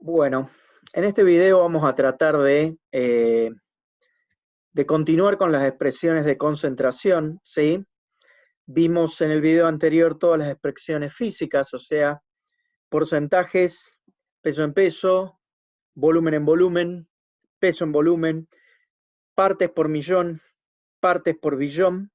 Bueno, en este video vamos a tratar de continuar con las expresiones de concentración, ¿sí? Vimos en el video anterior todas las expresiones físicas, o sea, porcentajes, peso en peso, volumen en volumen, peso en volumen, partes por millón, partes por billón.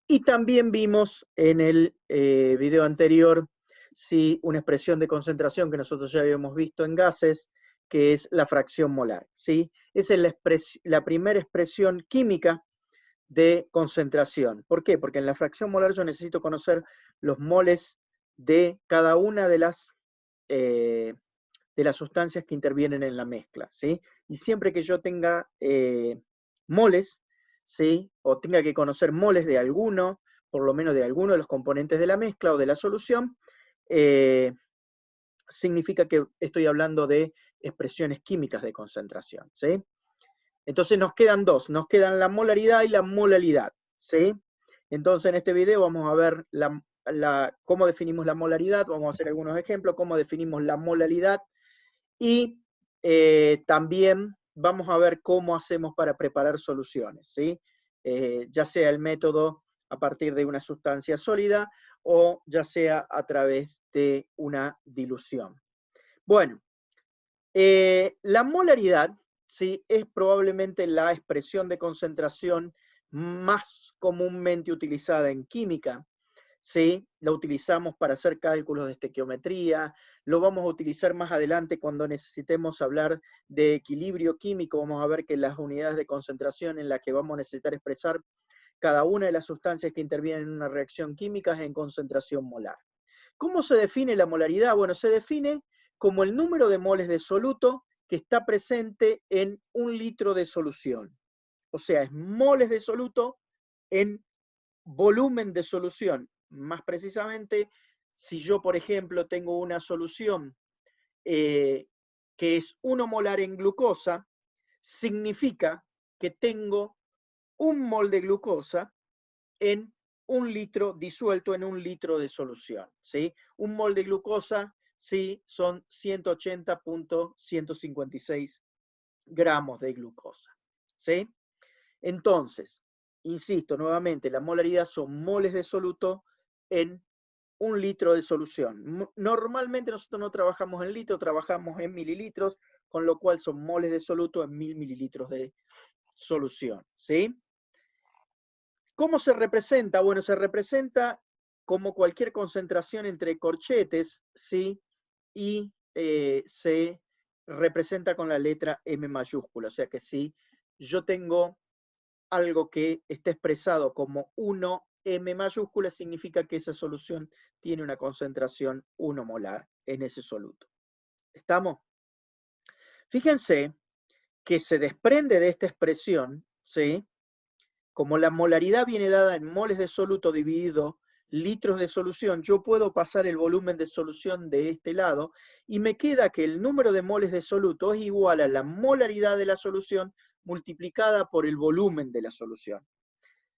Y también vimos en el video anterior, sí, una expresión de concentración que nosotros ya habíamos visto en gases, que es la fracción molar, ¿sí? Esa es la primera expresión química de concentración. ¿Por qué? Porque en la fracción molar yo necesito conocer los moles de cada una de las sustancias que intervienen en la mezcla, ¿sí? Y siempre que yo tenga moles, ¿sí? O tenga que conocer moles de alguno, por lo menos de alguno de los componentes de la mezcla o de la solución, eh, significa que estoy hablando de expresiones químicas de concentración, ¿sí? Entonces nos quedan dos, nos quedan la molaridad y la molalidad, ¿sí? Entonces en este video vamos a ver cómo definimos la molaridad, vamos a hacer algunos ejemplos, cómo definimos la molalidad, y también vamos a ver cómo hacemos para preparar soluciones, ¿sí? Ya sea el método a partir de una sustancia sólida o ya sea a través de una dilución. Bueno, la molaridad, ¿sí? Es probablemente la expresión de concentración más comúnmente utilizada en química, ¿sí? Lo utilizamos para hacer cálculos de estequiometría, lo vamos a utilizar más adelante cuando necesitemos hablar de equilibrio químico. Vamos a ver que las unidades de concentración en las que vamos a necesitar expresar cada una de las sustancias que intervienen en una reacción química es en concentración molar. ¿Cómo se define la molaridad? Bueno, se define como el número de moles de soluto que está presente en un litro de solución. O sea, es moles de soluto en volumen de solución. Más precisamente, si yo, por ejemplo, tengo una solución que es 1 molar en glucosa, significa que tengo 1 mol de glucosa en 1 litro disuelto en 1 litro de solución, ¿sí? 1 mol de glucosa, sí, son 180.156 gramos de glucosa, ¿sí? Entonces, insisto nuevamente, la molaridad son moles de soluto en 1 litro de solución. Normalmente nosotros no trabajamos en litros, trabajamos en mililitros, con lo cual son moles de soluto en 1000 mililitros de solución, ¿sí? ¿Cómo se representa? Bueno, se representa como cualquier concentración entre corchetes, ¿sí? Y se representa con la letra M mayúscula. O sea que si yo tengo algo que está expresado como 1M mayúscula, significa que esa solución tiene una concentración 1 molar en ese soluto. ¿Estamos? Fíjense que se desprende de esta expresión, ¿sí? Como la molaridad viene dada en moles de soluto dividido litros de solución, yo puedo pasar el volumen de solución de este lado y me queda que el número de moles de soluto es igual a la molaridad de la solución multiplicada por el volumen de la solución.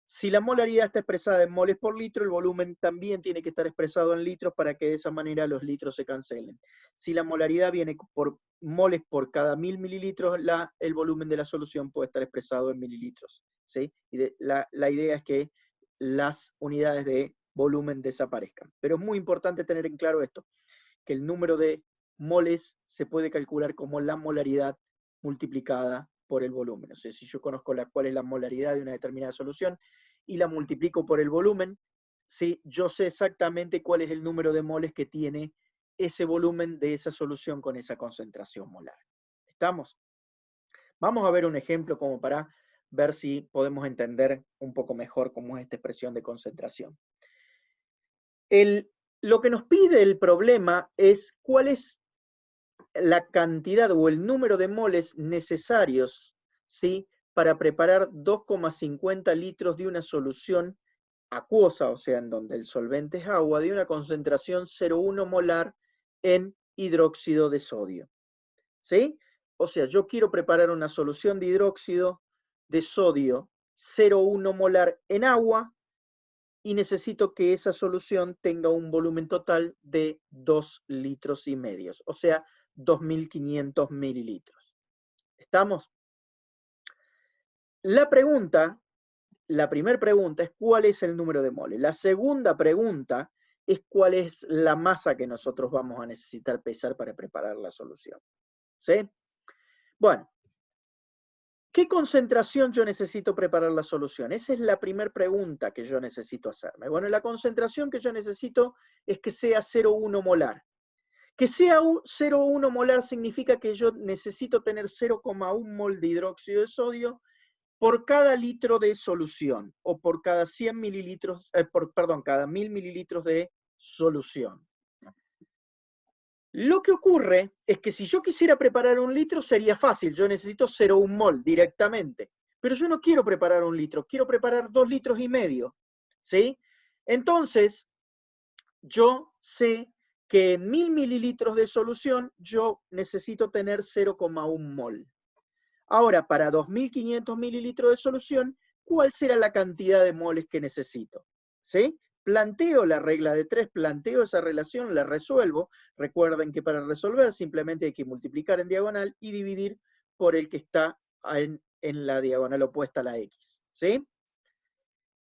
Si la molaridad está expresada en moles por litro, el volumen también tiene que estar expresado en litros para que de esa manera los litros se cancelen. Si la molaridad viene por moles por cada 1000 mililitros, el volumen de la solución puede estar expresado en mililitros, ¿sí? Y la idea es que las unidades de volumen desaparezcan. Pero es muy importante tener en claro esto, que el número de moles se puede calcular como la molaridad multiplicada por el volumen. O sea, si yo conozco cuál es la molaridad de una determinada solución y la multiplico por el volumen, ¿sí? Yo sé exactamente cuál es el número de moles que tiene ese volumen de esa solución con esa concentración molar. ¿Estamos? Vamos a ver un ejemplo como para ver si podemos entender un poco mejor cómo es esta expresión de concentración. Lo que nos pide el problema es cuál es la cantidad o el número de moles necesarios, ¿sí? Para preparar 2,50 litros de una solución acuosa, o sea, en donde el solvente es agua, de una concentración 0,1 molar en hidróxido de sodio, ¿sí? O sea, yo quiero preparar una solución de hidróxido de sodio 0,1 molar en agua y necesito que esa solución tenga un volumen total de 2,5 litros, o sea, 2.500 mililitros. ¿Estamos? La primera pregunta es ¿cuál es el número de moles? La segunda pregunta es ¿cuál es la masa que nosotros vamos a necesitar pesar para preparar la solución? ¿Sí? Bueno, ¿qué concentración yo necesito preparar la solución? Esa es la primera pregunta que yo necesito hacerme. Bueno, la concentración que yo necesito es que sea 0,1 molar. Que sea 0,1 molar significa que yo necesito tener 0,1 mol de hidróxido de sodio por cada litro de solución, o por cada 100 mililitros, cada 1000 mililitros de solución. Lo que ocurre es que si yo quisiera preparar 1 litro sería fácil, yo necesito 0,1 mol directamente, pero yo no quiero preparar 1 litro, quiero preparar 2,5 litros, ¿sí? Entonces, yo sé que en 1000 mililitros de solución yo necesito tener 0,1 mol. Ahora, para 2.500 mililitros de solución, ¿cuál será la cantidad de moles que necesito? ¿Sí? Planteo la regla de 3, planteo esa relación, la resuelvo. Recuerden que para resolver simplemente hay que multiplicar en diagonal y dividir por el que está en la diagonal opuesta a la X. ¿Sí?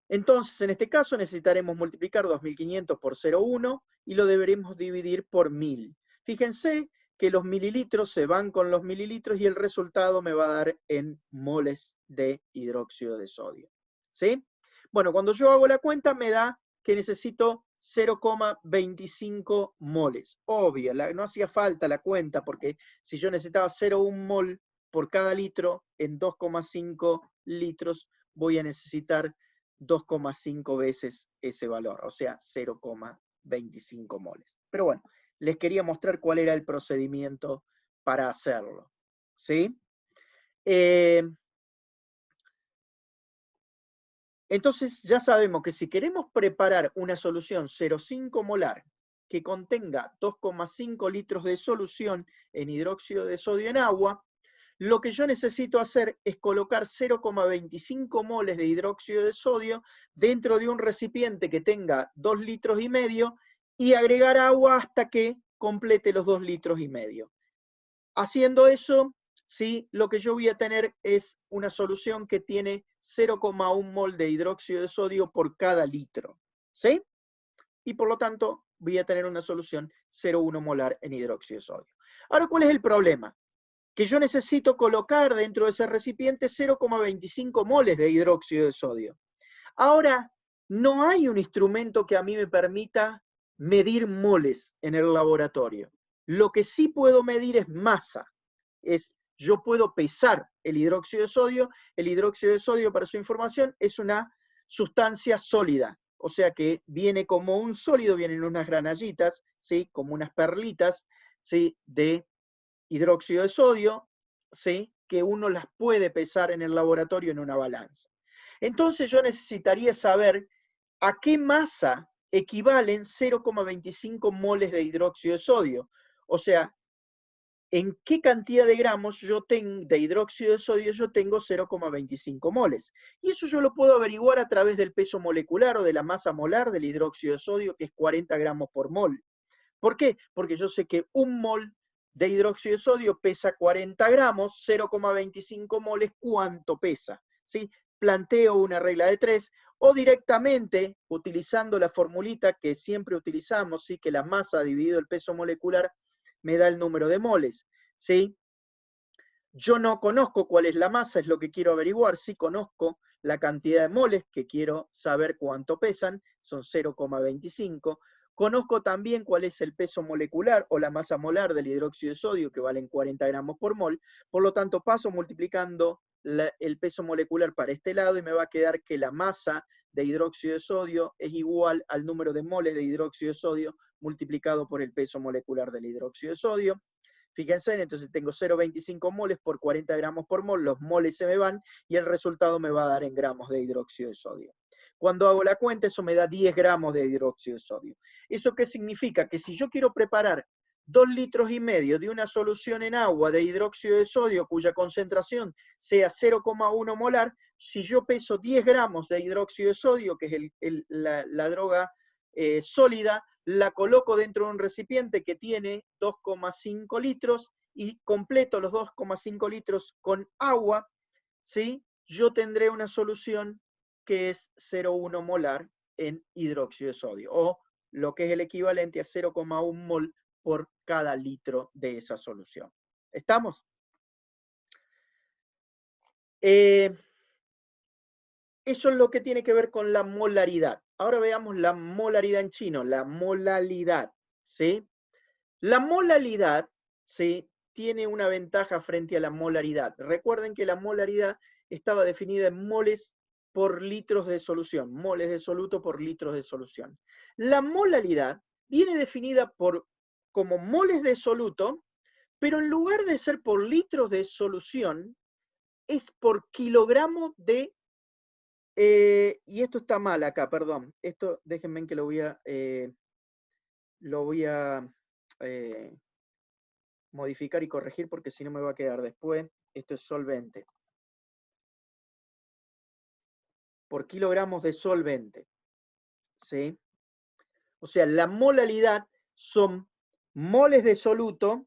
Entonces, en este caso necesitaremos multiplicar 2.500 por 0,1 y lo deberemos dividir por 1000. Fíjense que los mililitros se van con los mililitros y el resultado me va a dar en moles de hidróxido de sodio. ¿Sí? Bueno, cuando yo hago la cuenta me da que necesito 0,25 moles. Obvio, no hacía falta la cuenta porque si yo necesitaba 0,1 mol por cada litro, en 2,5 litros voy a necesitar 2,5 veces ese valor, o sea, 0,25 moles. Pero bueno, les quería mostrar cuál era el procedimiento para hacerlo. ¿Sí? Entonces ya sabemos que si queremos preparar una solución 0,5 molar que contenga 2,5 litros de solución en hidróxido de sodio en agua, lo que yo necesito hacer es colocar 0,25 moles de hidróxido de sodio dentro de un recipiente que tenga 2,5 litros y agregar agua hasta que complete los 2,5 litros. Haciendo eso, ¿sí? Lo que yo voy a tener es una solución que tiene 0,1 mol de hidróxido de sodio por cada litro. ¿Sí? Y por lo tanto voy a tener una solución 0,1 molar en hidróxido de sodio. Ahora, ¿cuál es el problema? Que yo necesito colocar dentro de ese recipiente 0,25 moles de hidróxido de sodio. Ahora, no hay un instrumento que a mí me permita medir moles en el laboratorio. Lo que sí puedo medir es masa. Yo puedo pesar el hidróxido de sodio. El hidróxido de sodio, para su información, es una sustancia sólida. O sea que viene como un sólido, vienen unas granallitas, ¿sí? Como unas perlitas, ¿sí? De hidróxido de sodio, ¿sí? Que uno las puede pesar en el laboratorio en una balanza. Entonces yo necesitaría saber a qué masa equivalen 0,25 moles de hidróxido de sodio. O sea, en qué cantidad de gramos yo tengo de hidróxido de sodio yo tengo 0,25 moles. Y eso yo lo puedo averiguar a través del peso molecular o de la masa molar del hidróxido de sodio, que es 40 gramos por mol. ¿Por qué? Porque yo sé que un mol de hidróxido de sodio pesa 40 gramos, 0,25 moles, ¿cuánto pesa? ¿Sí? Planteo una regla de 3 o directamente, utilizando la formulita que siempre utilizamos, ¿sí? Que la masa dividido el peso molecular me da el número de moles. ¿Sí? Yo no conozco cuál es la masa, es lo que quiero averiguar. Sí conozco la cantidad de moles, que quiero saber cuánto pesan, son 0,25. Conozco también cuál es el peso molecular o la masa molar del hidróxido de sodio, que valen 40 gramos por mol. Por lo tanto, paso multiplicando el peso molecular para este lado y me va a quedar que la masa de hidróxido de sodio es igual al número de moles de hidróxido de sodio multiplicado por el peso molecular del hidróxido de sodio. Fíjense, entonces tengo 0,25 moles por 40 gramos por mol, los moles se me van y el resultado me va a dar en gramos de hidróxido de sodio. Cuando hago la cuenta, eso me da 10 gramos de hidróxido de sodio. ¿Eso qué significa? Que si yo quiero preparar 2,5 litros de una solución en agua de hidróxido de sodio cuya concentración sea 0,1 molar, si yo peso 10 gramos de hidróxido de sodio, que es la droga sólida, la coloco dentro de un recipiente que tiene 2,5 litros y completo los 2,5 litros con agua, ¿sí? Yo tendré una solución que es 0,1 molar en hidróxido de sodio, o lo que es el equivalente a 0,1 mol por cada litro de esa solución. ¿Estamos? Eso es lo que tiene que ver con la molaridad. Ahora veamos la molaridad en chino, la molalidad, ¿sí? La molalidad, ¿sí?, tiene una ventaja frente a la molaridad. Recuerden que la molaridad estaba definida en moles por litros de solución, moles de soluto por litros de solución. La molalidad viene definida como moles de soluto, pero en lugar de ser por litros de solución, es por kilogramo de... y esto está mal acá, perdón. Esto, déjenme que lo voy a modificar y corregir porque si no me va a quedar después. Esto es solvente. Por kilogramos de solvente. ¿Sí? O sea, la molalidad son moles de soluto,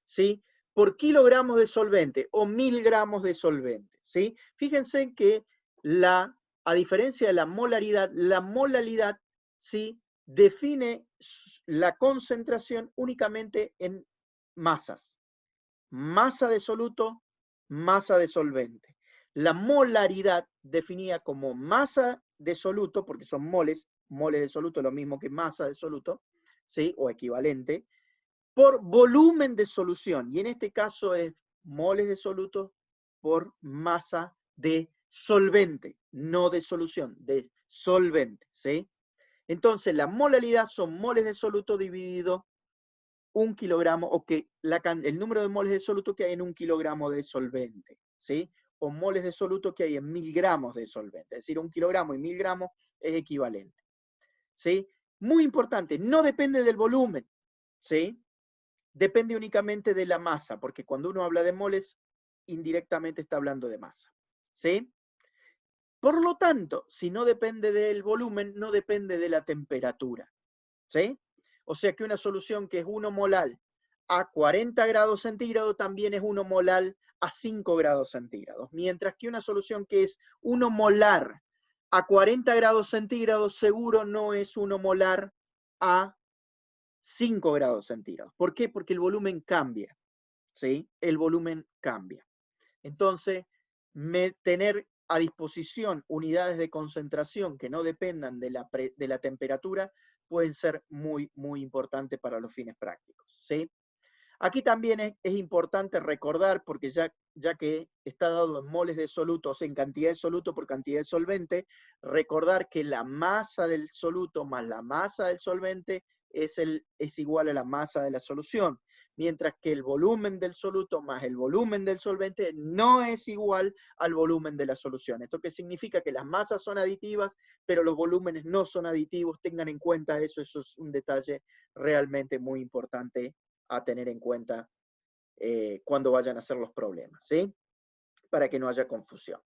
¿sí?, por kilogramos de solvente o 1000 gramos de solvente, ¿sí? Fíjense que a diferencia de la molalidad, ¿sí?, define la concentración únicamente en masas. Masa de soluto, masa de solvente. La molaridad definida como masa de soluto, porque son moles de soluto, lo mismo que masa de soluto, ¿sí?, o equivalente, por volumen de solución. Y en este caso es moles de soluto por masa de solvente, no de solución, de solvente, ¿sí? Entonces, la molaridad son moles de soluto dividido 1 kilogramo, o que el número de moles de soluto que hay en 1 kilogramo de solvente, ¿sí? O moles de soluto que hay en 1000 gramos de solvente. Es decir, 1 kilogramo y 1000 gramos es equivalente, ¿sí? Muy importante, no depende del volumen, ¿sí? Depende únicamente de la masa, porque cuando uno habla de moles, indirectamente está hablando de masa, ¿sí? Por lo tanto, si no depende del volumen, no depende de la temperatura, ¿sí? O sea que una solución que es 1 molar a 40 grados centígrados también es 1 molar a 5 grados centígrados, mientras que una solución que es 1 molar a 40 grados centígrados seguro no es 1 molar a 5 grados centígrados. ¿Por qué? Porque el volumen cambia, ¿sí? El volumen cambia. Entonces, tener a disposición unidades de concentración que no dependan de la temperatura pueden ser muy, muy importantes para los fines prácticos, ¿sí? Aquí también es importante recordar, porque ya que está dado en moles de soluto, o sea, en cantidad de soluto por cantidad de solvente, recordar que la masa del soluto más la masa del solvente es igual a la masa de la solución, mientras que el volumen del soluto más el volumen del solvente no es igual al volumen de la solución. ¿Esto qué significa? Que las masas son aditivas, pero los volúmenes no son aditivos. Tengan en cuenta eso es un detalle realmente muy importante a tener en cuenta cuando vayan a hacer los problemas, ¿sí? Para que no haya confusión.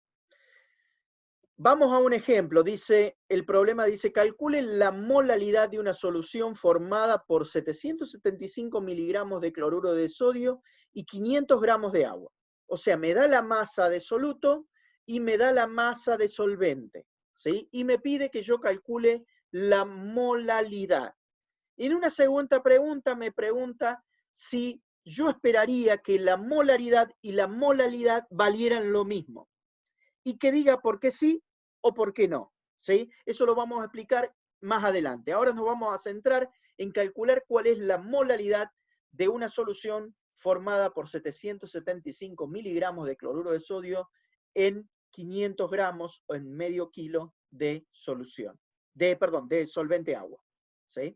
Vamos a un ejemplo. El problema dice, calculen la molalidad de una solución formada por 775 miligramos de cloruro de sodio y 500 gramos de agua. O sea, me da la masa de soluto y me da la masa de solvente, ¿sí? Y me pide que yo calcule la molalidad. En una segunda pregunta me pregunta si yo esperaría que la molaridad y la molalidad valieran lo mismo. Y que diga por qué sí o por qué no, ¿sí? Eso lo vamos a explicar más adelante. Ahora nos vamos a centrar en calcular cuál es la molaridad de una solución formada por 775 miligramos de cloruro de sodio en 500 gramos o en medio kilo de solución, de solvente agua, ¿sí?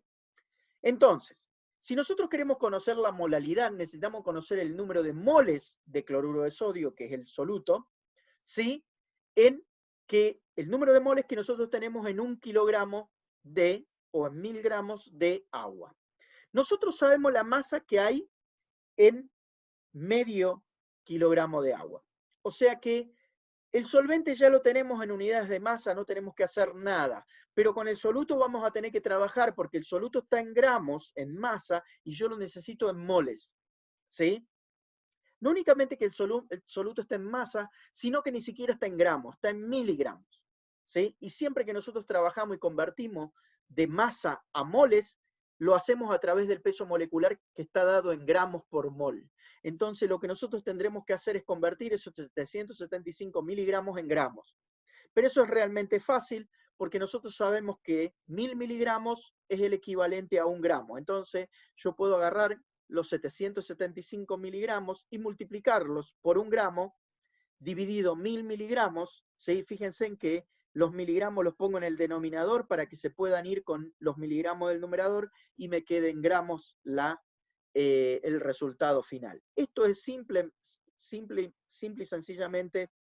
Entonces, si nosotros queremos conocer la molalidad, necesitamos conocer el número de moles de cloruro de sodio, que es el soluto, ¿sí? En que el número de moles que nosotros tenemos en 1 kilogramo o en 1000 gramos de agua. Nosotros sabemos la masa que hay en medio kilogramo de agua. O sea que el solvente ya lo tenemos en unidades de masa, no tenemos que hacer nada. Pero con el soluto vamos a tener que trabajar porque el soluto está en gramos, en masa, y yo lo necesito en moles. ¿Sí? No únicamente que el soluto esté en masa, sino que ni siquiera está en gramos, está en miligramos. ¿Sí? Y siempre que nosotros trabajamos y convertimos de masa a moles, lo hacemos a través del peso molecular que está dado en gramos por mol. Entonces lo que nosotros tendremos que hacer es convertir esos 775 miligramos en gramos. Pero eso es realmente fácil porque nosotros sabemos que 1000 miligramos es el equivalente a 1 gramo. Entonces yo puedo agarrar los 775 miligramos y multiplicarlos por 1 gramo dividido 1000 miligramos. ¿Sí? Fíjense en que los miligramos los pongo en el denominador para que se puedan ir con los miligramos del numerador y me quede en gramos el resultado final. Esto es simple y sencillamente,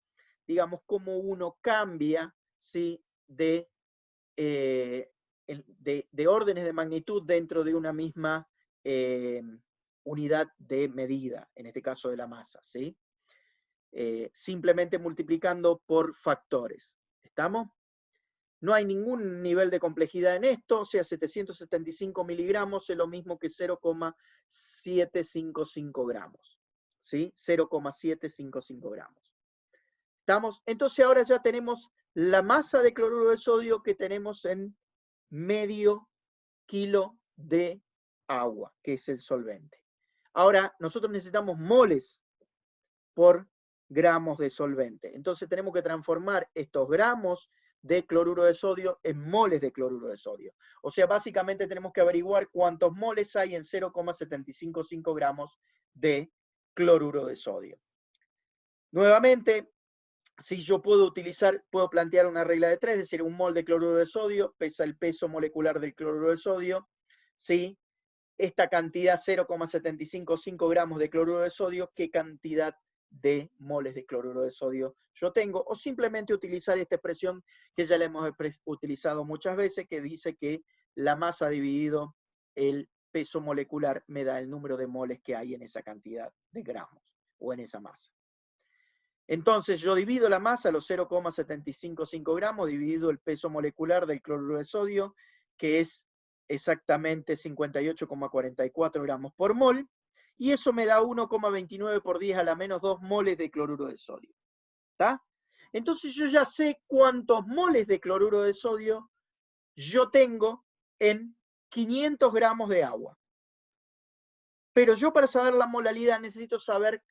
digamos, cómo uno cambia, ¿sí? de órdenes de magnitud dentro de una misma unidad de medida, en este caso de la masa, ¿sí? Simplemente multiplicando por factores. ¿Estamos? No hay ningún nivel de complejidad en esto, o sea, 775 miligramos es lo mismo que 0,755 gramos. ¿Sí? 0,755 gramos. ¿Estamos? Entonces ahora ya tenemos la masa de cloruro de sodio que tenemos en medio kilo de agua, que es el solvente. Ahora, nosotros necesitamos moles por gramos de solvente. Entonces tenemos que transformar estos gramos de cloruro de sodio en moles de cloruro de sodio. O sea, básicamente tenemos que averiguar cuántos moles hay en 0,755 gramos de cloruro de sodio. Nuevamente, si yo puedo plantear una regla de 3, es decir, un mol de cloruro de sodio pesa el peso molecular del cloruro de sodio, ¿sí? Esta cantidad, 0,755 gramos de cloruro de sodio, ¿qué cantidad de moles de cloruro de sodio yo tengo? O simplemente utilizar esta expresión que ya la hemos utilizado muchas veces, que dice que la masa dividido el peso molecular me da el número de moles que hay en esa cantidad de gramos o en esa masa. Entonces yo divido la masa, los 0,755 gramos, dividido el peso molecular del cloruro de sodio, que es exactamente 58,44 gramos por mol, y eso me da 1,29 por 10 a la menos 2 moles de cloruro de sodio. ¿Está? Entonces yo ya sé cuántos moles de cloruro de sodio yo tengo en 500 gramos de agua. Pero yo para saber la molalidad necesito saber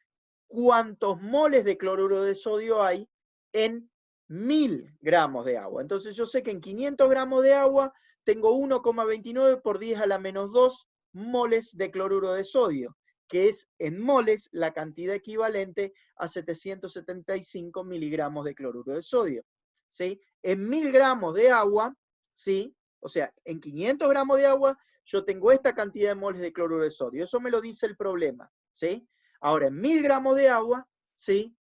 cuántos moles de cloruro de sodio hay en 1000 gramos de agua. Entonces yo sé que en 500 gramos de agua tengo 1,29 por 10 a la menos 2 moles de cloruro de sodio, que es en moles la cantidad equivalente a 775 miligramos de cloruro de sodio. ¿Sí? En 1000 gramos de agua, ¿sí? O sea, en 500 gramos de agua yo tengo esta cantidad de moles de cloruro de sodio. Eso me lo dice el problema, ¿sí? Ahora, en 1000 gramos de agua, ¿sí?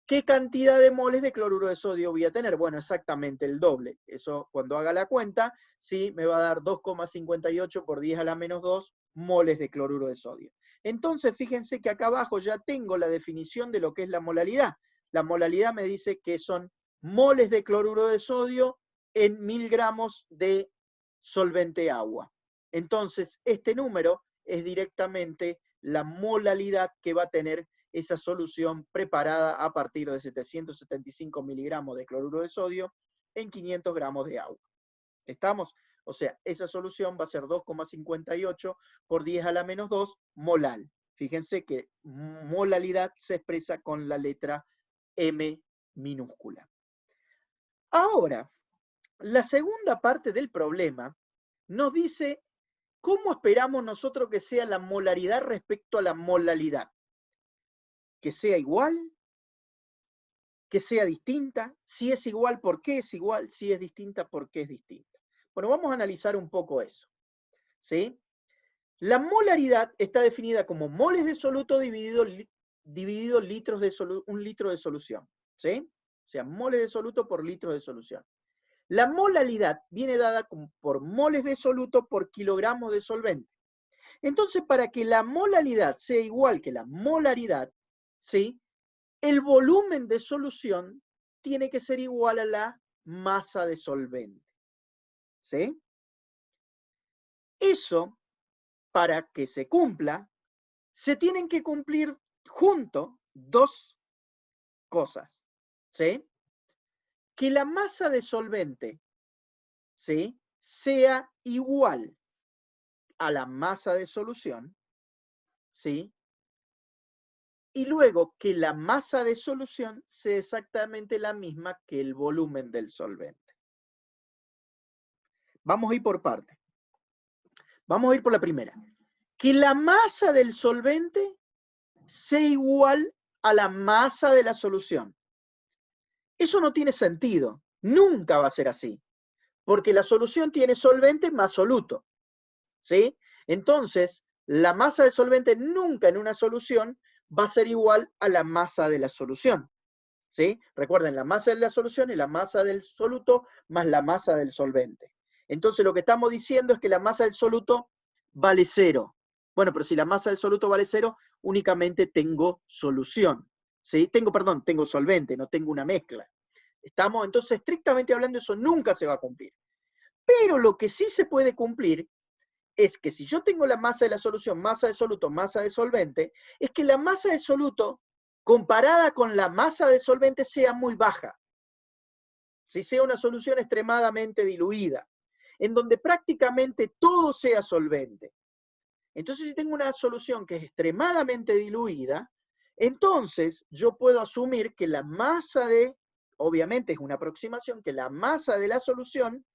¿Qué cantidad de moles de cloruro de sodio voy a tener? Bueno, exactamente el doble. Eso, cuando haga la cuenta, ¿sí? Me va a dar 2,58 por 10 a la menos 2 moles de cloruro de sodio. Entonces, fíjense que acá abajo ya tengo la definición de lo que es la molalidad. La molalidad me dice que son moles de cloruro de sodio en 1000 gramos de solvente agua. Entonces, este número es directamente la molalidad que va a tener esa solución preparada a partir de 775 miligramos de cloruro de sodio en 500 gramos de agua. ¿Estamos? O sea, esa solución va a ser 2,58 por 10 a la menos 2 molal. Fíjense que molalidad se expresa con la letra M minúscula. Ahora, la segunda parte del problema nos dice ¿cómo esperamos nosotros que sea la molaridad respecto a la molalidad? ¿Que sea igual? ¿Que sea distinta? Si es igual, ¿por qué es igual? Si es distinta, ¿por qué es distinta? Bueno, vamos a analizar un poco eso. ¿Sí? La molaridad está definida como moles de soluto dividido litros de un litro de solución. ¿Sí? O sea, moles de soluto por litros de solución. La molaridad viene dada por moles de soluto por kilogramos de solvente. Entonces, para que la molaridad sea igual que la molaridad, ¿sí?, el volumen de solución tiene que ser igual a la masa de solvente. ¿Sí? Eso, para que se cumpla, se tienen que cumplir juntos dos cosas. ¿Sí? Que la masa de solvente, ¿sí?, sea igual a la masa de solución, ¿sí?, y luego que la masa de solución sea exactamente la misma que el volumen del solvente. Vamos a ir por partes. Vamos a ir por la primera. Que la masa del solvente sea igual a la masa de la solución. Eso no tiene sentido. Nunca va a ser así. Porque la solución tiene solvente más soluto. ¿Sí? Entonces, la masa del solvente nunca en una solución va a ser igual a la masa de la solución. ¿Sí? Recuerden, la masa de la solución es la masa del soluto más la masa del solvente. Entonces, lo que estamos diciendo es que la masa del soluto vale 0. Bueno, pero si la masa del soluto vale 0, únicamente tengo solución. ¿Sí? Tengo solvente, no tengo una mezcla. ¿Estamos? Entonces, estrictamente hablando, eso nunca se va a cumplir. Pero lo que sí se puede cumplir es que si yo tengo la masa de la solución, masa de soluto, masa de solvente, es que la masa de soluto, comparada con la masa de solvente, sea muy baja. Si sea una solución extremadamente diluida, en donde prácticamente todo sea solvente. Entonces, si tengo una solución que es extremadamente diluida, entonces yo puedo asumir que la masa obviamente es una aproximación, que la masa de la solución,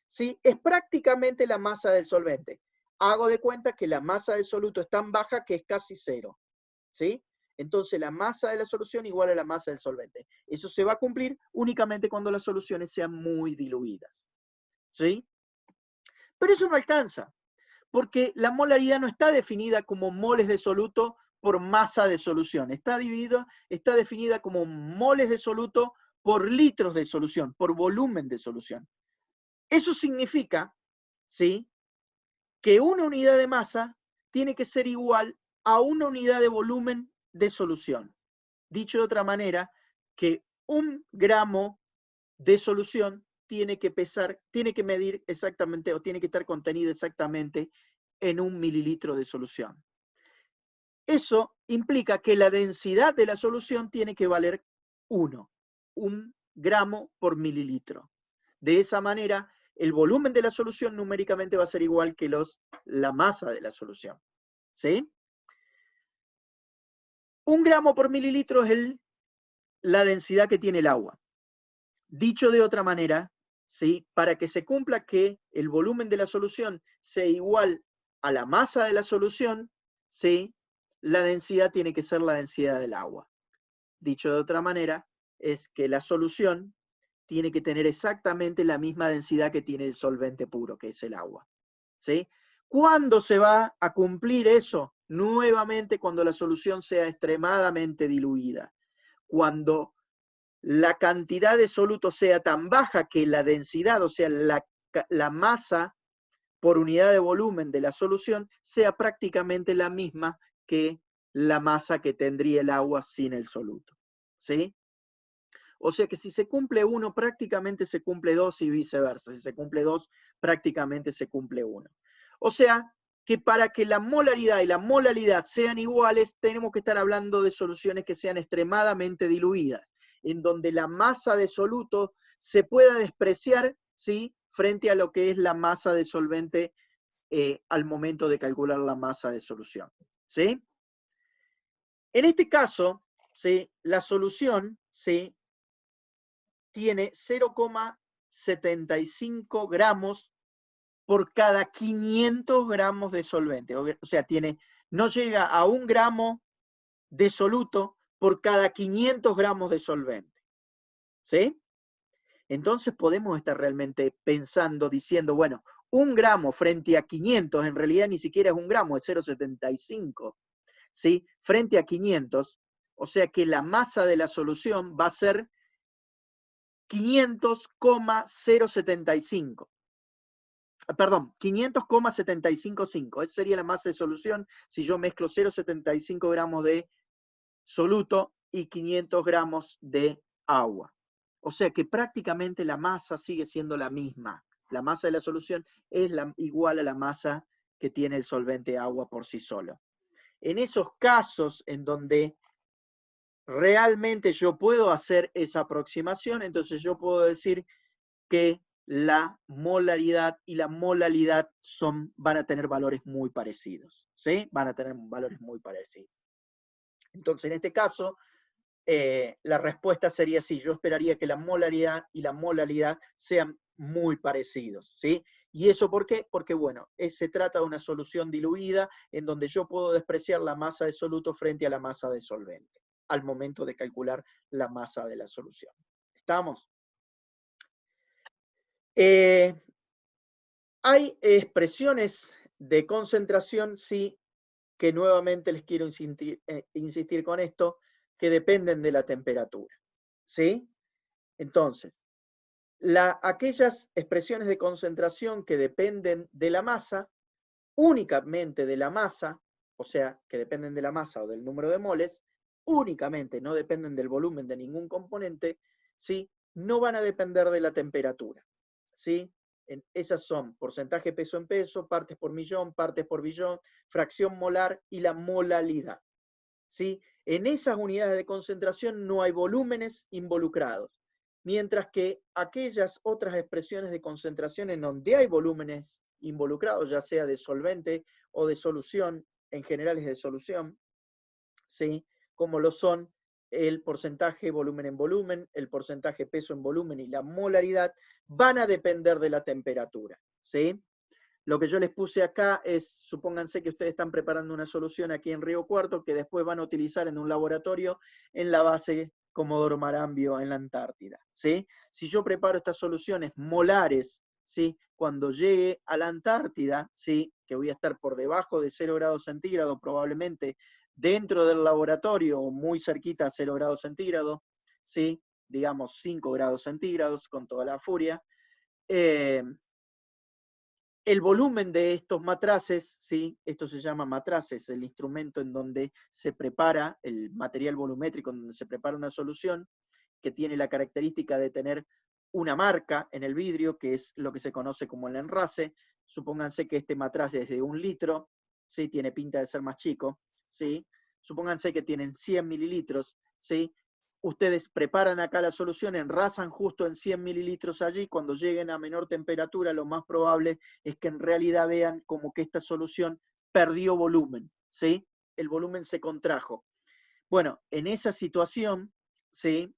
¿sí?, es prácticamente la masa del solvente. Hago de cuenta que la masa del soluto es tan baja que es casi 0. ¿Sí? Entonces la masa de la solución igual a la masa del solvente. Eso se va a cumplir únicamente cuando las soluciones sean muy diluidas. ¿Sí? Pero eso no alcanza, porque la molaridad no está definida como moles de soluto por masa de solución. Está definida como moles de soluto por litros de solución, por volumen de solución. Eso significa, ¿sí?, que una unidad de masa tiene que ser igual a una unidad de volumen de solución. Dicho de otra manera, que 1 gramo de solución tiene que medir exactamente, o tiene que estar contenido exactamente en 1 mililitro de solución. Eso implica que la densidad de la solución tiene que valer 1 gramo por mililitro. De esa manera, el volumen de la solución numéricamente va a ser igual que la masa de la solución. ¿Sí? 1 gramo por mililitro es la densidad que tiene el agua. Dicho de otra manera, ¿sí?, para que se cumpla que el volumen de la solución sea igual a la masa de la solución, ¿sí?, la densidad tiene que ser la densidad del agua. Dicho de otra manera, es que la solución tiene que tener exactamente la misma densidad que tiene el solvente puro, que es el agua. ¿Sí? ¿Cuándo se va a cumplir eso? Nuevamente cuando la solución sea extremadamente diluida. Cuando la cantidad de soluto sea tan baja que la densidad, o sea, la masa por unidad de volumen de la solución, sea prácticamente la misma que la masa que tendría el agua sin el soluto. ¿Sí? O sea que si se cumple 1, prácticamente se cumple 2 y viceversa. Si se cumple 2, prácticamente se cumple 1. O sea que para que la molaridad y la molaridad sean iguales, tenemos que estar hablando de soluciones que sean extremadamente diluidas, en donde la masa de soluto se pueda despreciar, ¿sí?, frente a lo que es la masa de solvente al momento de calcular la masa de solución. ¿Sí? En este caso, ¿sí?, la solución, ¿sí?, tiene 0,75 gramos por cada 500 gramos de solvente. O sea, no llega a 1 gramo de soluto por cada 500 gramos de solvente. ¿Sí? Entonces podemos estar realmente pensando, diciendo, bueno, 1 gramo frente a 500, en realidad ni siquiera es 1 gramo, es 0,75. ¿Sí? Frente a 500, o sea que la masa de la solución va a ser 500,075. Perdón, 500,755. Esa sería la masa de solución si yo mezclo 0,75 gramos de soluto y 500 gramos de agua. O sea que prácticamente la masa sigue siendo la misma. La masa de la solución es igual a la masa que tiene el solvente agua por sí solo. En esos casos en donde realmente yo puedo hacer esa aproximación, entonces yo puedo decir que la molaridad y la molalidad van a tener valores muy parecidos, ¿sí? Van a tener valores muy parecidos. Entonces, en este caso, la respuesta sería sí, yo esperaría que la molaridad y la molalidad sean muy parecidos, ¿sí? ¿Y eso por qué? Porque, bueno, se trata de una solución diluida en donde yo puedo despreciar la masa de soluto frente a la masa de solvente al momento de calcular la masa de la solución. ¿Estamos? Hay expresiones de concentración, sí, que nuevamente les quiero insistir con esto, que dependen de la temperatura, ¿sí? Entonces, aquellas expresiones de concentración que dependen de la masa, únicamente de la masa, o sea, que dependen de la masa o del número de moles, únicamente, no dependen del volumen de ningún componente, ¿sí? No van a depender de la temperatura, ¿sí? Esas son porcentaje peso en peso, partes por millón, partes por billón, fracción molar y la molalidad, ¿sí? En esas unidades de concentración no hay volúmenes involucrados, mientras que aquellas otras expresiones de concentración en donde hay volúmenes involucrados, ya sea de solvente o de solución, en general es de solución, ¿sí? Como lo son el porcentaje volumen en volumen, el porcentaje peso en volumen y la molaridad, van a depender de la temperatura, ¿sí? Lo que yo les puse acá es, supónganse que ustedes están preparando una solución aquí en Río Cuarto que después van a utilizar en un laboratorio en la base Comodoro Marambio en la Antártida, ¿sí? Si yo preparo estas soluciones molares, ¿sí? Cuando llegue a la Antártida, ¿sí? Que voy a estar por debajo de 0 grados centígrados, probablemente dentro del laboratorio o muy cerquita a 0 grados centígrados, ¿sí? Digamos 5 grados centígrados con toda la furia, el volumen de estos matraces, ¿sí? Esto se llama matraces, el instrumento en donde se prepara el material volumétrico, en donde se prepara una solución, que tiene la característica de tener una marca en el vidrio, que es lo que se conoce como el enrase. Supónganse que este matraz es de 1 litro, ¿sí? Tiene pinta de ser más chico, ¿sí? Supónganse que tienen 100 mililitros, ¿sí? Ustedes preparan acá la solución, enrasan justo en 100 mililitros allí, cuando lleguen a menor temperatura, lo más probable es que en realidad vean como que esta solución perdió volumen, ¿sí? El volumen se contrajo. Bueno, en esa situación, ¿sí?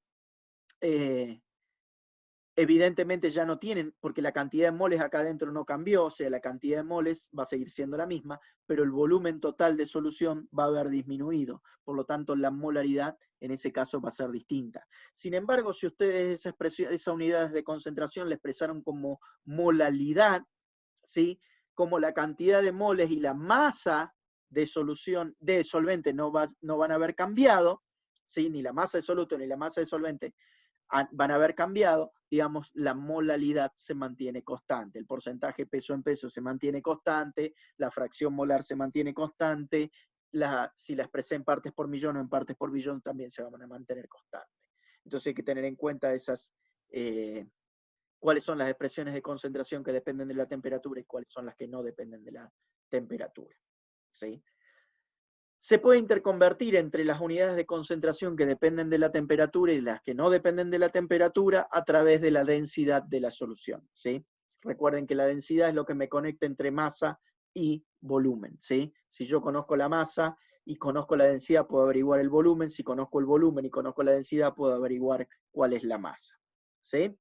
Evidentemente ya no tienen, porque la cantidad de moles acá adentro no cambió, o sea, la cantidad de moles va a seguir siendo la misma, pero el volumen total de solución va a haber disminuido, por lo tanto la molaridad en ese caso va a ser distinta. Sin embargo, si ustedes esa unidad de concentración la expresaron como molalidad, ¿sí? Como la cantidad de moles y la masa de solución, de solvente no van a haber cambiado, ¿sí? Ni la masa de soluto ni la masa de solvente van a haber cambiado, digamos, la molalidad se mantiene constante, el porcentaje peso en peso se mantiene constante, la fracción molar se mantiene constante, si la expresé en partes por millón o en partes por billón también se van a mantener constantes. Entonces hay que tener en cuenta cuáles son las expresiones de concentración que dependen de la temperatura y cuáles son las que no dependen de la temperatura, ¿sí? Se puede interconvertir entre las unidades de concentración que dependen de la temperatura y las que no dependen de la temperatura a través de la densidad de la solución, ¿sí? Recuerden que la densidad es lo que me conecta entre masa y volumen, ¿sí? Si yo conozco la masa y conozco la densidad, puedo averiguar el volumen. Si conozco el volumen y conozco la densidad, puedo averiguar cuál es la masa, ¿sí?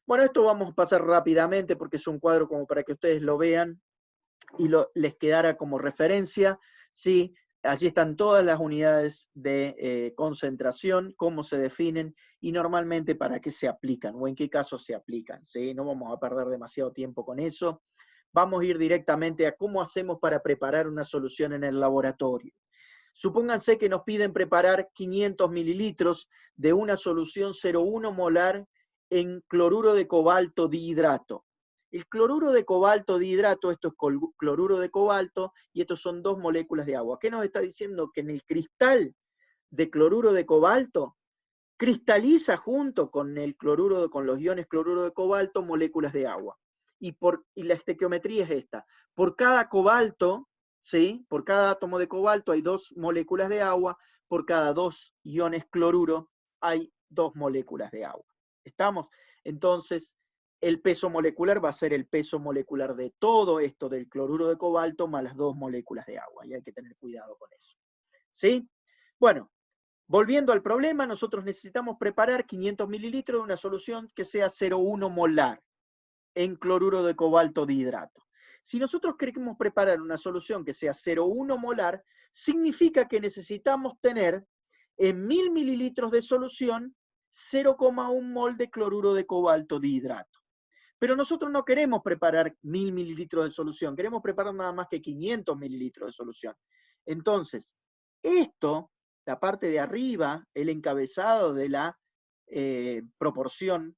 Bueno, esto vamos a pasar rápidamente porque es un cuadro como para que ustedes lo vean y les quedara como referencia, ¿sí? Allí están todas las unidades de concentración, cómo se definen y normalmente para qué se aplican o en qué casos se aplican, ¿sí? No vamos a perder demasiado tiempo con eso. Vamos a ir directamente a cómo hacemos para preparar una solución en el laboratorio. Supónganse que nos piden preparar 500 mililitros de una solución 0,1 molar en cloruro de cobalto dihidrato. El cloruro de cobalto dihidrato, esto es cloruro de cobalto, y estos son 2 moléculas de agua. ¿Qué nos está diciendo? Que en el cristal de cloruro de cobalto cristaliza junto con el cloruro, con los iones cloruro de cobalto, moléculas de agua. Y la estequiometría es esta. Por cada cobalto, ¿sí? Por cada átomo de cobalto hay 2 moléculas de agua, por cada 2 iones cloruro hay 2 moléculas de agua. ¿Estamos? Entonces, el peso molecular va a ser el peso molecular de todo esto del cloruro de cobalto más las 2 moléculas de agua. Y hay que tener cuidado con eso. ¿Sí? Bueno, volviendo al problema, nosotros necesitamos preparar 500 mililitros de una solución que sea 0,1 molar en cloruro de cobalto dihidrato. Si nosotros queremos preparar una solución que sea 0,1 molar, significa que necesitamos tener en 1000 mililitros de solución 0,1 mol de cloruro de cobalto dihidrato. Pero nosotros no queremos preparar 1000 mililitros de solución, queremos preparar nada más que 500 mililitros de solución. Entonces, esto, la parte de arriba, el encabezado de la proporción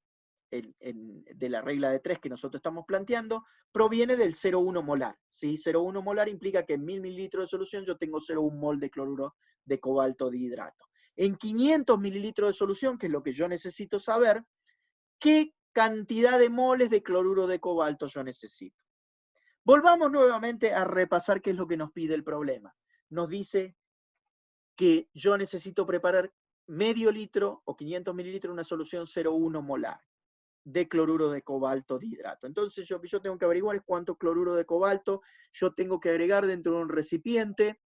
de la regla de 3 que nosotros estamos planteando, proviene del 0,1 molar. ¿Sí? 0,1 molar implica que en 1000 mililitros de solución yo tengo 0,1 mol de cloruro de cobalto dihidrato. En 500 mililitros de solución, que es lo que yo necesito saber, ¿qué cantidad de moles de cloruro de cobalto yo necesito? Volvamos nuevamente a repasar qué es lo que nos pide el problema. Nos dice que yo necesito preparar medio litro o 500 mililitros de una solución 0,1 molar de cloruro de cobalto dihidrato. Entonces, yo tengo que averiguar es cuánto cloruro de cobalto yo tengo que agregar dentro de un recipiente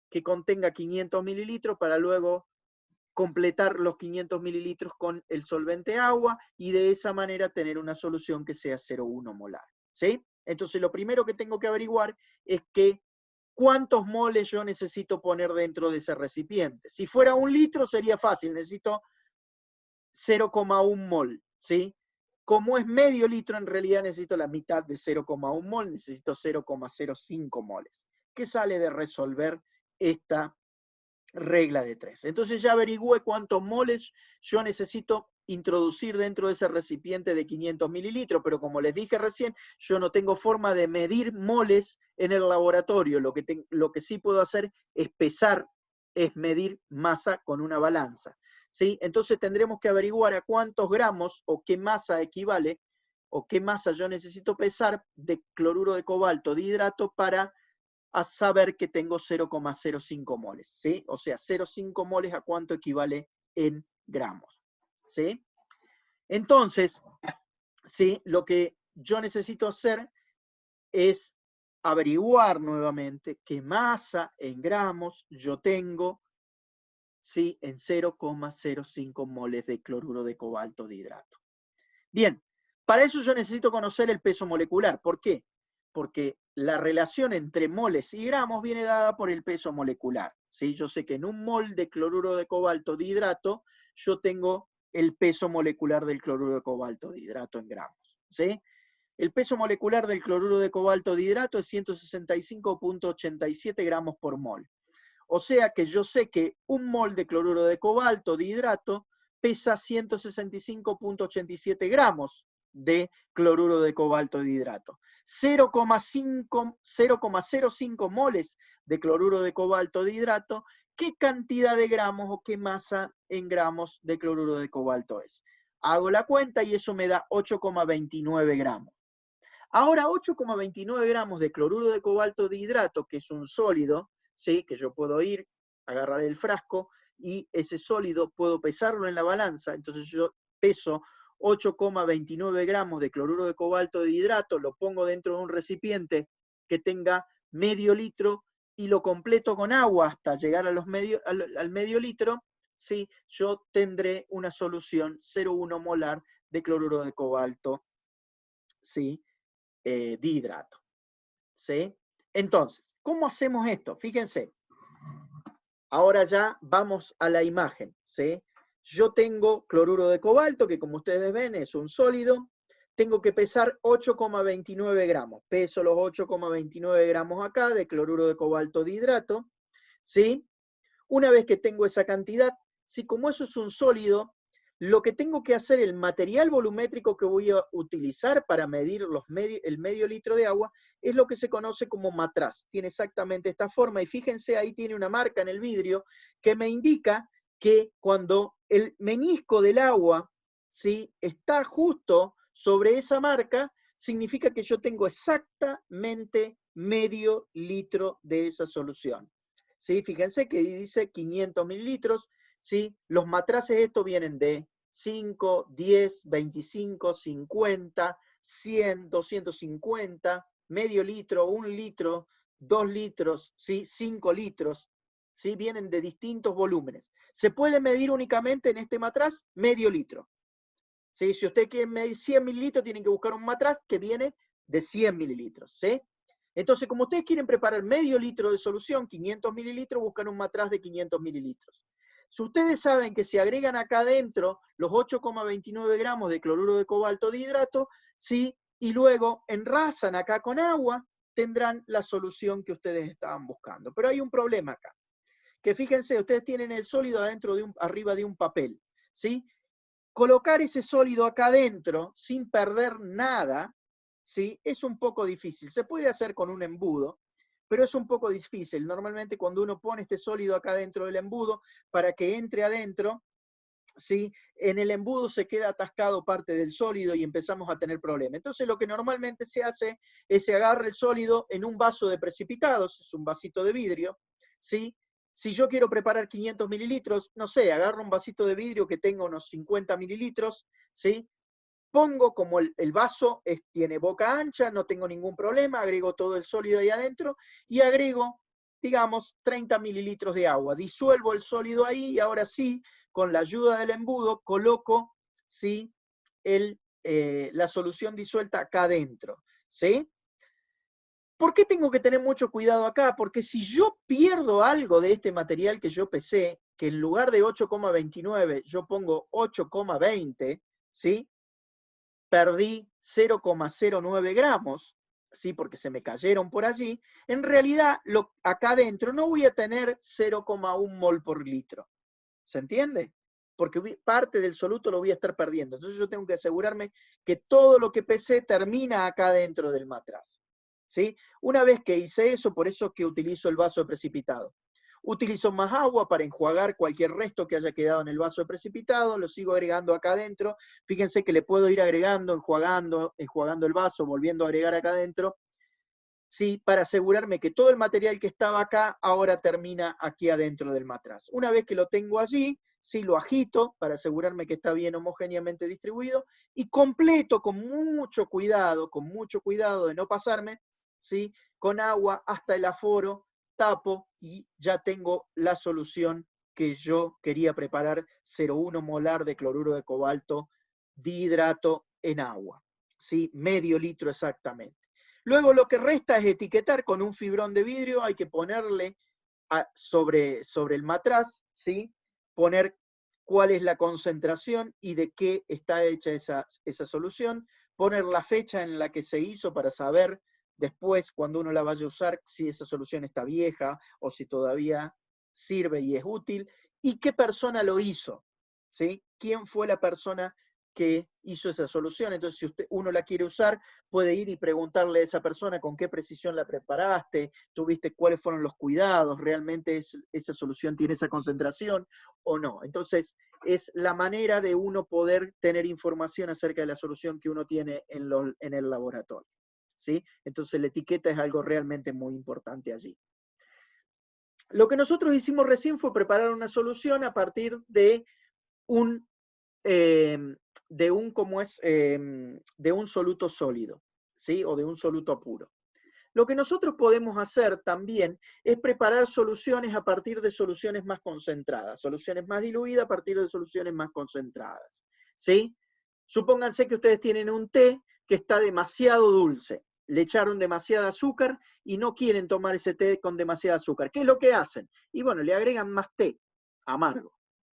que contenga 500 mililitros para luego completar los 500 mililitros con el solvente agua y de esa manera tener una solución que sea 0,1 molar. ¿Sí? Entonces, lo primero que tengo que averiguar es que cuántos moles yo necesito poner dentro de ese recipiente. Si fuera 1 litro sería fácil, necesito 0,1 mol, ¿sí? Como es medio litro, en realidad necesito la mitad de 0,1 mol, necesito 0,05 moles, que sale de resolver esta regla de 3. Entonces ya averigüé cuántos moles yo necesito introducir dentro de ese recipiente de 500 mililitros, pero como les dije recién, yo no tengo forma de medir moles en el laboratorio. Lo que sí puedo hacer es pesar, es medir masa con una balanza. ¿Sí? Entonces tendremos que averiguar a cuántos gramos o qué masa equivale o qué masa yo necesito pesar de cloruro de cobalto dihidrato para saber que tengo 0,05 moles. ¿Sí? O sea, 0,5 moles a cuánto equivale en gramos. ¿Sí? Entonces, ¿sí? Lo que yo necesito hacer es averiguar nuevamente qué masa en gramos yo tengo, ¿sí? En 0,05 moles de cloruro de cobalto dihidrato. Bien, para eso yo necesito conocer el peso molecular. ¿Por qué? Porque la relación entre moles y gramos viene dada por el peso molecular. ¿Sí? Yo sé que en 1 mol de cloruro de cobalto dihidrato yo tengo el peso molecular del cloruro de cobalto dihidrato en gramos. ¿Sí? El peso molecular del cloruro de cobalto dihidrato es 165,87 gramos por mol. O sea que yo sé que 1 mol de cloruro de cobalto dihidrato pesa 165,87 gramos de cloruro de cobalto dihidrato. 0,05 moles de cloruro de cobalto dihidrato, ¿qué cantidad de gramos o qué masa en gramos de cloruro de cobalto es? Hago la cuenta y eso me da 8,29 gramos. Ahora, 8,29 gramos de cloruro de cobalto dihidrato, que es un sólido, ¿sí? Que yo puedo ir, agarrar el frasco y ese sólido puedo pesarlo en la balanza. Entonces yo peso 8,29 gramos de cloruro de cobalto dihidrato, lo pongo dentro de un recipiente que tenga medio litro y lo completo con agua hasta llegar a al medio litro, ¿sí? Yo tendré una solución 0,1 molar de cloruro de cobalto, ¿sí? Dihidrato. ¿Sí? Entonces, ¿cómo hacemos esto? Fíjense, ahora ya vamos a la imagen. ¿Sí? Yo tengo cloruro de cobalto, que como ustedes ven es un sólido. Tengo que pesar 8,29 gramos. Peso los 8,29 gramos acá de cloruro de cobalto dihidrato. ¿Sí? Una vez que tengo esa cantidad, ¿sí? Como eso es un sólido, lo que tengo que hacer, el material volumétrico que voy a utilizar para medir el medio litro de agua, es lo que se conoce como matraz. Tiene exactamente esta forma, y fíjense, ahí tiene una marca en el vidrio que me indica que cuando el menisco del agua, ¿sí?, está justo sobre esa marca, significa que yo tengo exactamente medio litro de esa solución. ¿Sí? Fíjense que dice 500 mililitros. ¿Sí? Los matraces estos vienen de 5, 10, 25, 50, 100, 250, medio litro, 1 litro, 2 litros, ¿sí?, 5 litros. ¿Sí? Vienen de distintos volúmenes. Se puede medir únicamente en este matraz medio litro. ¿Sí? Si usted quiere medir 100 mililitros, tienen que buscar un matraz que viene de 100 mililitros. ¿Sí? Entonces, como ustedes quieren preparar medio litro de solución, 500 mililitros, buscan un matraz de 500 mililitros. Si ustedes saben que si agregan acá adentro los 8,29 gramos de cloruro de cobalto de hidrato, ¿sí?, y luego enrasan acá con agua, tendrán la solución que ustedes estaban buscando. Pero hay un problema acá, que fíjense, ustedes tienen el sólido adentro arriba de un papel, ¿sí? Colocar ese sólido acá adentro sin perder nada, ¿sí?, es un poco difícil. Se puede hacer con un embudo, pero es un poco difícil. Normalmente cuando uno pone este sólido acá dentro del embudo, para que entre adentro, ¿sí?, en el embudo se queda atascado parte del sólido y empezamos a tener problemas. Entonces lo que normalmente se hace es se agarra el sólido en un vaso de precipitados, es un vasito de vidrio, ¿sí? Si yo quiero preparar 500 mililitros, no sé, agarro un vasito de vidrio que tenga unos 50 mililitros, ¿sí? Pongo, como el vaso tiene boca ancha, no tengo ningún problema, agrego todo el sólido ahí adentro y agrego, digamos, 30 mililitros de agua. Disuelvo el sólido ahí y ahora sí, con la ayuda del embudo, coloco, ¿sí?, la solución disuelta acá adentro. ¿Sí? ¿Por qué tengo que tener mucho cuidado acá? Porque si yo pierdo algo de este material que yo pesé, que en lugar de 8,29 yo pongo 8,20, ¿sí?, perdí 0,09 gramos, ¿sí?, porque se me cayeron por allí, en realidad acá adentro no voy a tener 0,1 mol por litro. ¿Se entiende? Porque parte del soluto lo voy a estar perdiendo. Entonces yo tengo que asegurarme que todo lo que pesé termina acá dentro del matraz. ¿Sí? Una vez que hice eso, por eso es que utilizo el vaso de precipitado. Utilizo más agua para enjuagar cualquier resto que haya quedado en el vaso de precipitado, lo sigo agregando acá adentro. Fíjense que le puedo ir agregando, enjuagando el vaso, volviendo a agregar acá adentro, ¿sí?, para asegurarme que todo el material que estaba acá ahora termina aquí adentro del matraz. Una vez que lo tengo allí, sí, lo agito para asegurarme que está bien homogéneamente distribuido y completo con mucho cuidado de no pasarme, ¿sí?, con agua hasta el aforo, tapo y ya tengo la solución que yo quería preparar, 0,1 molar de cloruro de cobalto dihidrato en agua, ¿sí?, medio litro exactamente. Luego lo que resta es etiquetar con un fibrón de vidrio, hay que ponerle sobre el matraz, ¿sí?, poner cuál es la concentración y de qué está hecha esa solución, poner la fecha en la que se hizo para saber después, cuando uno la vaya a usar, si esa solución está vieja o si todavía sirve y es útil, y qué persona lo hizo, ¿sí? ¿Quién fue la persona que hizo esa solución? Entonces, si uno la quiere usar, puede ir y preguntarle a esa persona con qué precisión la preparaste, tuviste cuáles fueron los cuidados, realmente esa solución tiene esa concentración o no. Entonces, es la manera de uno poder tener información acerca de la solución que uno tiene en el laboratorio. ¿Sí? Entonces la etiqueta es algo realmente muy importante allí. Lo que nosotros hicimos recién fue preparar una solución a partir de un soluto sólido, ¿sí?, o de un soluto puro. Lo que nosotros podemos hacer también es preparar soluciones a partir de soluciones más concentradas, soluciones más diluidas a partir de soluciones más concentradas, ¿sí? Supónganse que ustedes tienen un té que está demasiado dulce, le echaron demasiada azúcar y no quieren tomar ese té con demasiada azúcar. ¿Qué es lo que hacen? Y bueno, le agregan más té amargo,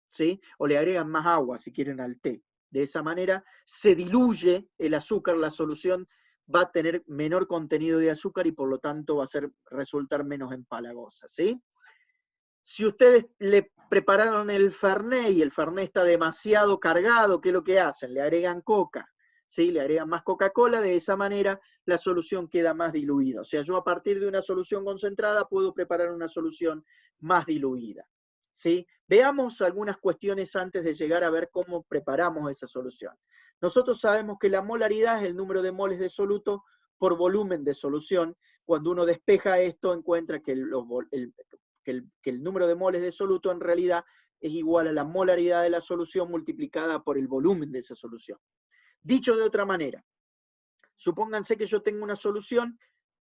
¿sí? O le agregan más agua si quieren al té. De esa manera se diluye el azúcar, la solución va a tener menor contenido de azúcar y por lo tanto va a resultar menos empalagosa, ¿sí? Si ustedes le prepararon el Fernet y el Fernet está demasiado cargado, ¿qué es lo que hacen? Le agregan coca, ¿sí? Le agregan más Coca-Cola, de esa manera la solución queda más diluida. O sea, yo a partir de una solución concentrada puedo preparar una solución más diluida, ¿sí? Veamos algunas cuestiones antes de llegar a ver cómo preparamos esa solución. Nosotros sabemos que la molaridad es el número de moles de soluto por volumen de solución. Cuando uno despeja esto, encuentra que el número de moles de soluto en realidad es igual a la molaridad de la solución multiplicada por el volumen de esa solución. Dicho de otra manera, supónganse que yo tengo una solución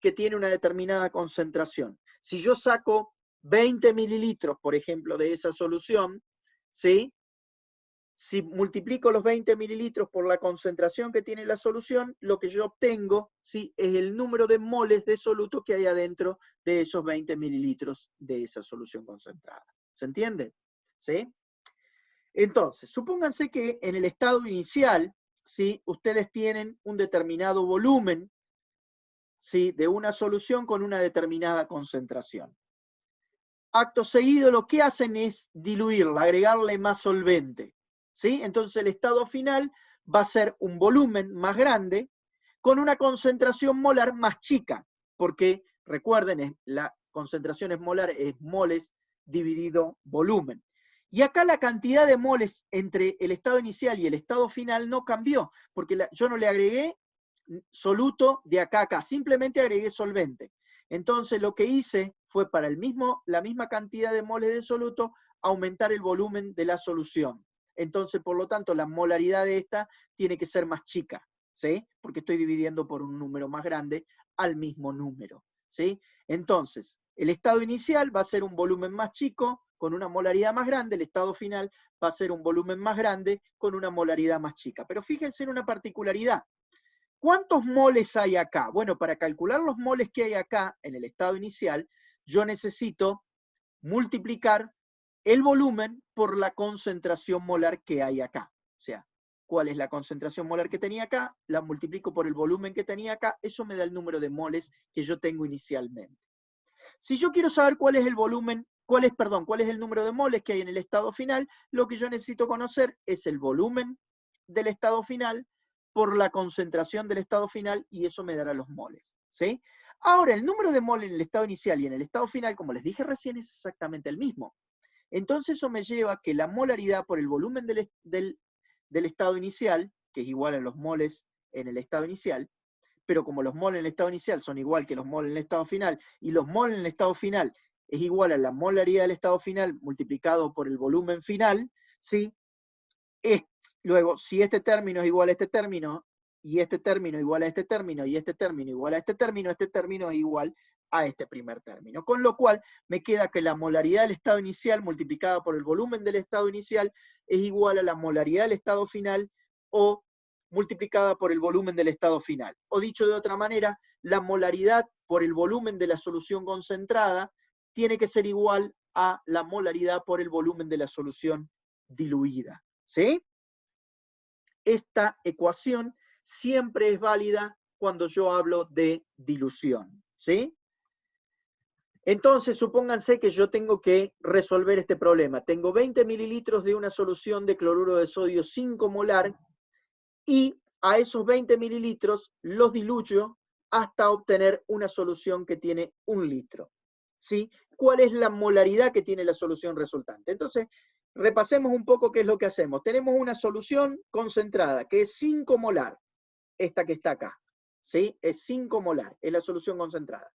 que tiene una determinada concentración. Si yo saco 20 mililitros, por ejemplo, de esa solución, ¿sí? Si multiplico los 20 mililitros por la concentración que tiene la solución, lo que yo obtengo, ¿sí? Es el número de moles de soluto que hay adentro de esos 20 mililitros de esa solución concentrada. ¿Se entiende? ¿Sí? Entonces, supónganse que en el estado inicial, ¿sí? Ustedes tienen un determinado volumen, ¿sí? De una solución con una determinada concentración. Acto seguido, lo que hacen es diluirla, agregarle más solvente, ¿sí? Entonces el estado final va a ser un volumen más grande con una concentración molar más chica, porque recuerden, la concentración molar es moles dividido volumen. Y acá la cantidad de moles entre el estado inicial y el estado final no cambió, porque yo no le agregué soluto de acá a acá, simplemente agregué solvente. Entonces lo que hice fue para la misma cantidad de moles de soluto aumentar el volumen de la solución. Entonces, por lo tanto, la molaridad de esta tiene que ser más chica, ¿sí? Porque estoy dividiendo por un número más grande al mismo número, ¿sí? Entonces, el estado inicial va a ser un volumen más chico con una molaridad más grande, el estado final va a ser un volumen más grande con una molaridad más chica. Pero fíjense en una particularidad. ¿Cuántos moles hay acá? Bueno, para calcular los moles que hay acá en el estado inicial, yo necesito multiplicar el volumen por la concentración molar que hay acá. O sea, ¿cuál es la concentración molar que tenía acá? La multiplico por el volumen que tenía acá, eso me da el número de moles que yo tengo inicialmente. Si yo quiero saber cuál es el volumen, cuál es el número de moles que hay en el estado final, lo que yo necesito conocer es el volumen del estado final por la concentración del estado final, y eso me dará los moles, ¿sí? Ahora, el número de moles en el estado inicial y en el estado final, como les dije recién, es exactamente el mismo. Entonces eso me lleva a que la molaridad por el volumen del estado inicial, que es igual a los moles en el estado inicial, pero como los moles en el estado inicial son igual que los moles en el estado final, y los moles en el estado final es igual a la molaridad del estado final multiplicado por el volumen final, ¿sí? Luego, si este término es igual a este término, y este término igual a este término, y este término igual a este término es igual a este primer término. Con lo cual, me queda que la molaridad del estado inicial multiplicada por el volumen del estado inicial es igual a la molaridad del estado final, o multiplicada por el volumen del estado final. O dicho de otra manera, la molaridad por el volumen de la solución concentrada tiene que ser igual a la molaridad por el volumen de la solución diluida. ¿Sí? Esta ecuación siempre es válida cuando yo hablo de dilución. ¿Sí? Entonces, supónganse que yo tengo que resolver este problema. Tengo 20 mililitros de una solución de cloruro de sodio 5 molar, y a esos 20 mililitros los diluyo hasta obtener una solución que tiene 1 litro. ¿Sí? ¿Cuál es la molaridad que tiene la solución resultante? Entonces, repasemos un poco qué es lo que hacemos. Tenemos una solución concentrada que es 5 molar, esta que está acá. ¿Sí? Es 5 molar, es la solución concentrada.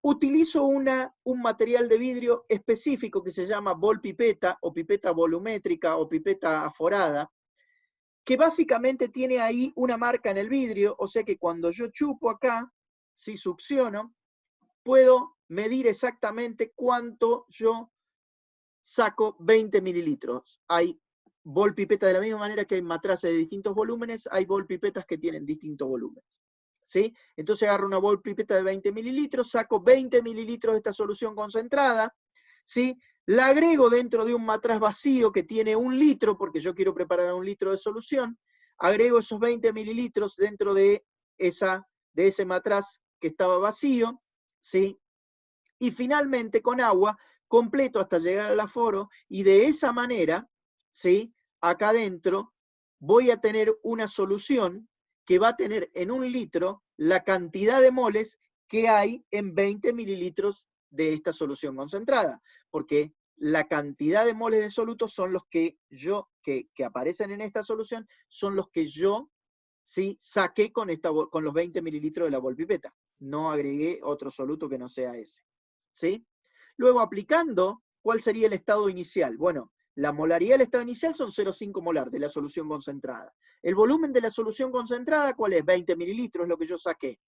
Utilizo un material de vidrio específico que se llama bol pipeta, o pipeta volumétrica, o pipeta aforada, que básicamente tiene ahí una marca en el vidrio, o sea que cuando yo chupo acá, si succiono, puedo medir exactamente cuánto yo saco 20 mililitros. Hay bol pipeta de la misma manera que hay matraces de distintos volúmenes, hay bol pipetas que tienen distintos volúmenes. ¿Sí? Entonces agarro una bol pipeta de 20 mililitros, saco 20 mililitros de esta solución concentrada, ¿sí? La agrego dentro de un matraz vacío que tiene 1 litro, porque yo quiero preparar 1 litro de solución, agrego esos 20 mililitros dentro de ese matraz que estaba vacío, ¿sí? Y finalmente con agua completo hasta llegar al aforo, y de esa manera, ¿sí? Acá adentro voy a tener una solución que va a tener en 1 litro la cantidad de moles que hay en 20 mililitros de esta solución concentrada, porque la cantidad de moles de soluto son los que aparecen en esta solución, son los que yo, ¿sí? Saqué con los 20 mililitros de la bolpipeta. No agregué otro soluto que no sea ese, ¿sí? Luego, aplicando, ¿cuál sería el estado inicial? Bueno, la molaridad del estado inicial son 0,5 molar de la solución concentrada. El volumen de la solución concentrada, ¿cuál es? 20 mililitros, es lo que yo saqué.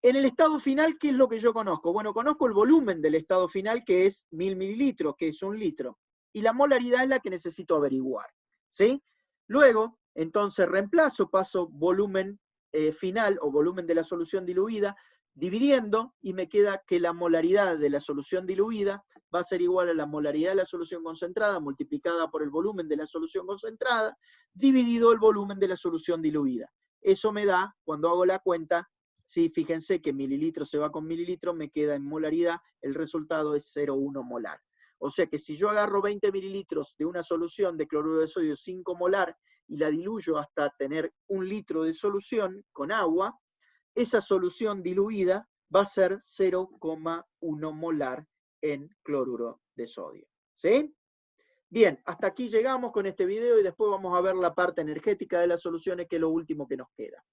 En el estado final, ¿qué es lo que yo conozco? Bueno, conozco el volumen del estado final, que es 1000 mililitros, que es 1 litro. Y la molaridad es la que necesito averiguar, ¿sí? Luego, entonces reemplazo, paso volumen final o volumen de la solución diluida, dividiendo, y me queda que la molaridad de la solución diluida va a ser igual a la molaridad de la solución concentrada multiplicada por el volumen de la solución concentrada, dividido el volumen de la solución diluida. Eso me da, cuando hago la cuenta, sí, fíjense que mililitro se va con mililitro, me queda en molaridad, el resultado es 0,1 molar. O sea que si yo agarro 20 mililitros de una solución de cloruro de sodio 5 molar y la diluyo hasta tener 1 litro de solución con agua, esa solución diluida va a ser 0,1 molar en cloruro de sodio. ¿Sí? Bien, hasta aquí llegamos con este video y después vamos a ver la parte energética de las soluciones, que es lo último que nos queda.